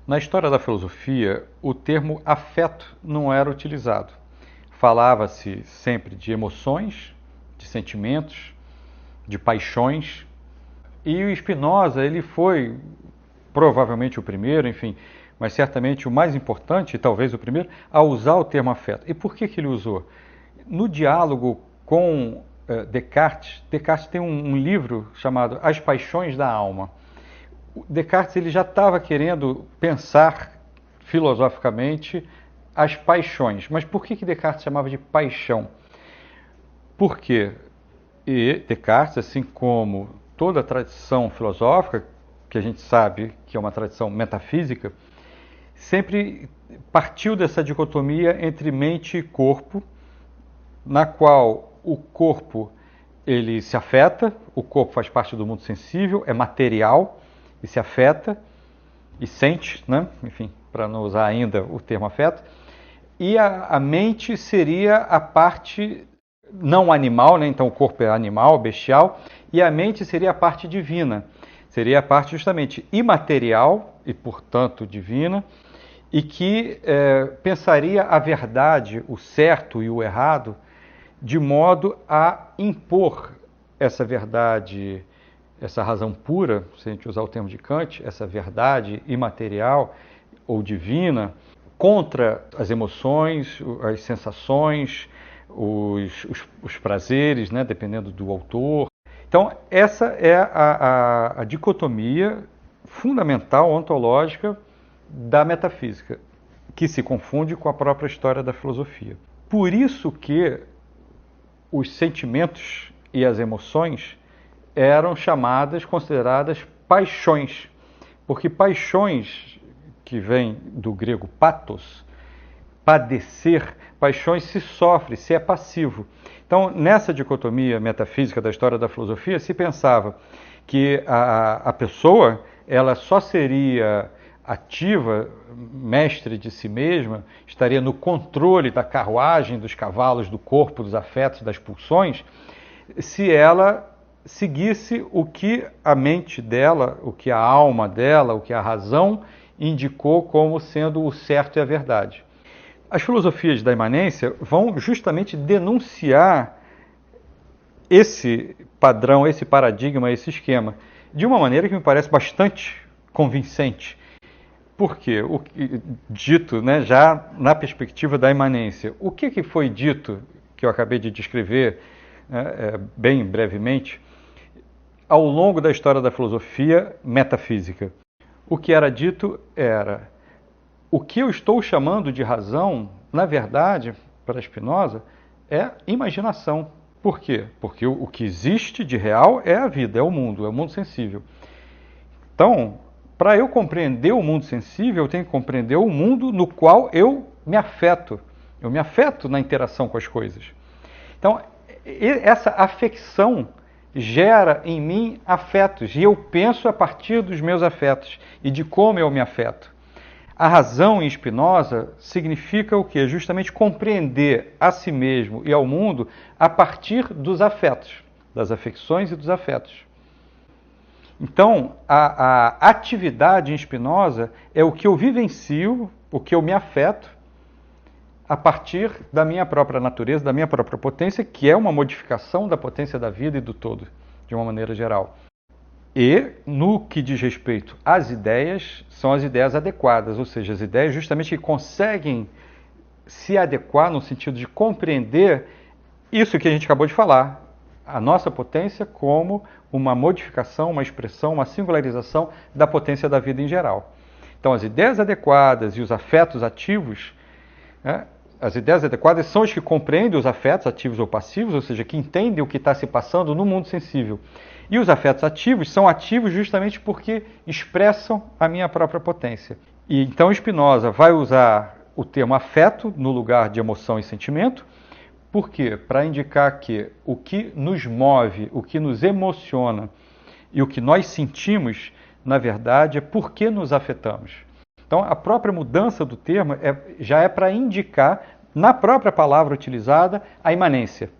Na história da filosofia, o termo afeto não era utilizado. Falava-se sempre de emoções, de sentimentos, de paixões. E o Spinoza, ele foi provavelmente o primeiro, enfim, mas certamente o mais importante, e talvez o primeiro, a usar o termo afeto. E por que ele usou? No diálogo com Descartes, Descartes tem um livro chamado As Paixões da Alma. Descartes ele já estava querendo pensar filosoficamente as paixões. Mas por que Descartes chamava de paixão? Porque Descartes, assim como toda a tradição filosófica, que a gente sabe que é uma tradição metafísica, sempre partiu dessa dicotomia entre mente e corpo, na qual o corpo ele se afeta, o corpo faz parte do mundo sensível, é material e se afeta e sente, né? Enfim, para não usar ainda o termo afeto. E a mente seria a parte não animal, né? Então o corpo é animal, bestial, e a mente seria a parte divina. Seria a parte justamente imaterial e, portanto, divina, e que pensaria a verdade, o certo e o errado, de modo a impor essa verdade, essa razão pura, se a gente usar o termo de Kant, essa verdade imaterial ou divina, contra as emoções, as sensações, os prazeres, né, dependendo do autor. Então, essa é a dicotomia fundamental, ontológica, da metafísica, que se confunde com a própria história da filosofia. Por isso que os sentimentos e as emoções eram chamadas, consideradas paixões, porque paixões, que vem do grego pathos, padecer, paixões se sofre, se é passivo. Então, nessa dicotomia metafísica da história da filosofia, se pensava que a pessoa ela só seria ativa, mestre de si mesma, estaria no controle da carruagem, dos cavalos, do corpo, dos afetos, das pulsões, se ela seguisse o que a mente dela, o que a alma dela, o que a razão indicou como sendo o certo e a verdade. As filosofias da imanência vão justamente denunciar esse padrão, esse paradigma, esse esquema, de uma maneira que me parece bastante convincente. Por quê? Dito, né, já na perspectiva da imanência. O que foi dito, que eu acabei de descrever bem brevemente, ao longo da história da filosofia metafísica? O que era dito era: o que eu estou chamando de razão, na verdade, para Spinoza, é imaginação. Por quê? Porque o que existe de real é a vida, é o mundo sensível. Então, para eu compreender o mundo sensível, eu tenho que compreender o mundo no qual eu me afeto. Eu me afeto na interação com as coisas. Então, essa afecção gera em mim afetos, e eu penso a partir dos meus afetos e de como eu me afeto. A razão em Spinoza significa o quê? Justamente compreender a si mesmo e ao mundo a partir dos afetos, das afecções e dos afetos. Então, a atividade em Spinoza é o que eu vivencio, o que eu me afeto, a partir da minha própria natureza, da minha própria potência, que é uma modificação da potência da vida e do todo, de uma maneira geral. E, no que diz respeito às ideias, são as ideias adequadas, ou seja, as ideias justamente que conseguem se adequar no sentido de compreender isso que a gente acabou de falar, a nossa potência como uma modificação, uma expressão, uma singularização da potência da vida em geral. Então, as ideias adequadas e os afetos ativos, as ideias adequadas são as que compreendem os afetos ativos ou passivos, ou seja, que entendem o que está se passando no mundo sensível. E os afetos ativos são ativos justamente porque expressam a minha própria potência. E então Spinoza vai usar o termo afeto no lugar de emoção e sentimento. Por quê? Para indicar que o que nos move, o que nos emociona e o que nós sentimos, na verdade, é porque nos afetamos. Então, a própria mudança do termo já é para indicar, na própria palavra utilizada, a imanência.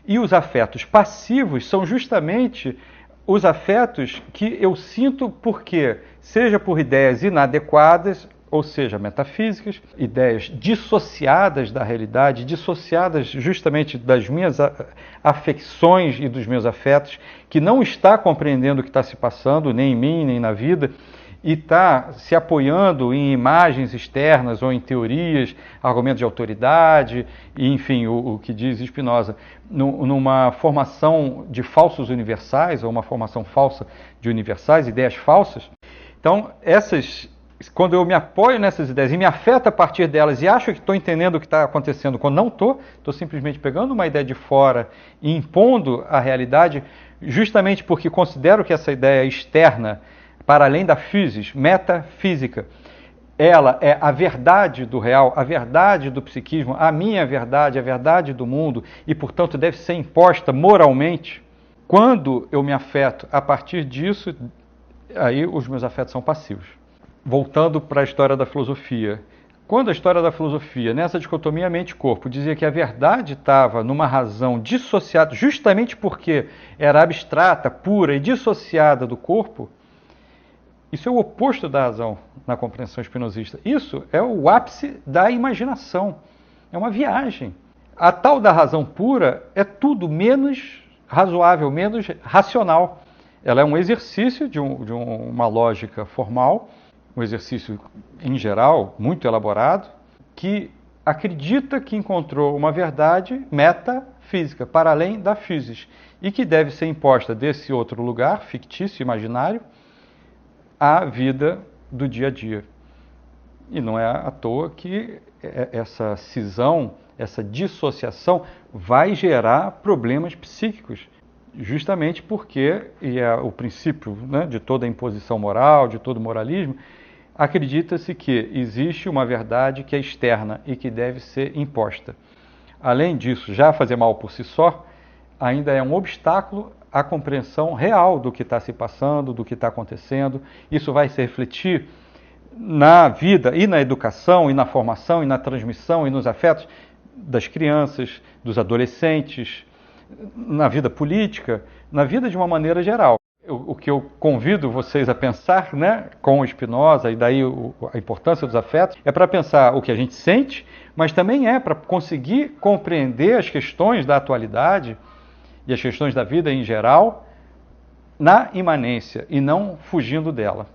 E os afetos passivos são justamente os afetos que eu sinto porque, seja por ideias inadequadas, ou seja, metafísicas, ideias dissociadas da realidade, dissociadas justamente das minhas afecções e dos meus afetos, que não está compreendendo o que está se passando, nem em mim, nem na vida, e está se apoiando em imagens externas ou em teorias, argumentos de autoridade, e, enfim, o que diz Spinoza, numa formação de falsos universais, ou uma formação falsa de universais, ideias falsas. Então, quando eu me apoio nessas ideias e me afeto a partir delas e acho que estou entendendo o que está acontecendo, quando não estou simplesmente pegando uma ideia de fora e impondo a realidade, justamente porque considero que essa ideia externa, para além da physis, metafísica, ela é a verdade do real, a verdade do psiquismo, a minha verdade, a verdade do mundo, e, portanto, deve ser imposta moralmente. Quando eu me afeto a partir disso, aí os meus afetos são passivos. Voltando para a história da filosofia. Quando a história da filosofia, nessa dicotomia mente-corpo, dizia que a verdade estava numa razão dissociada, justamente porque era abstrata, pura e dissociada do corpo, isso é o oposto da razão na compreensão espinosista. Isso é o ápice da imaginação. É uma viagem. A tal da razão pura é tudo menos razoável, menos racional. Ela é um exercício de uma lógica formal, um exercício, em geral, muito elaborado, que acredita que encontrou uma verdade metafísica, para além da physis, e que deve ser imposta desse outro lugar, fictício, imaginário, à vida do dia a dia. E não é à toa que essa cisão, essa dissociação vai gerar problemas psíquicos, justamente porque, e é o princípio, né, de toda imposição moral, de todo moralismo, acredita-se que existe uma verdade que é externa e que deve ser imposta. Além disso, já fazer mal por si só, ainda é um obstáculo à compreensão real do que está se passando, do que está acontecendo. Isso vai se refletir na vida e na educação, e na formação, e na transmissão, e nos afetos das crianças, dos adolescentes, na vida política, na vida de uma maneira geral. O que eu convido vocês a pensar, né, com o Spinoza, e daí a importância dos afetos, é para pensar o que a gente sente, mas também é para conseguir compreender as questões da atualidade e as questões da vida em geral na imanência e não fugindo dela.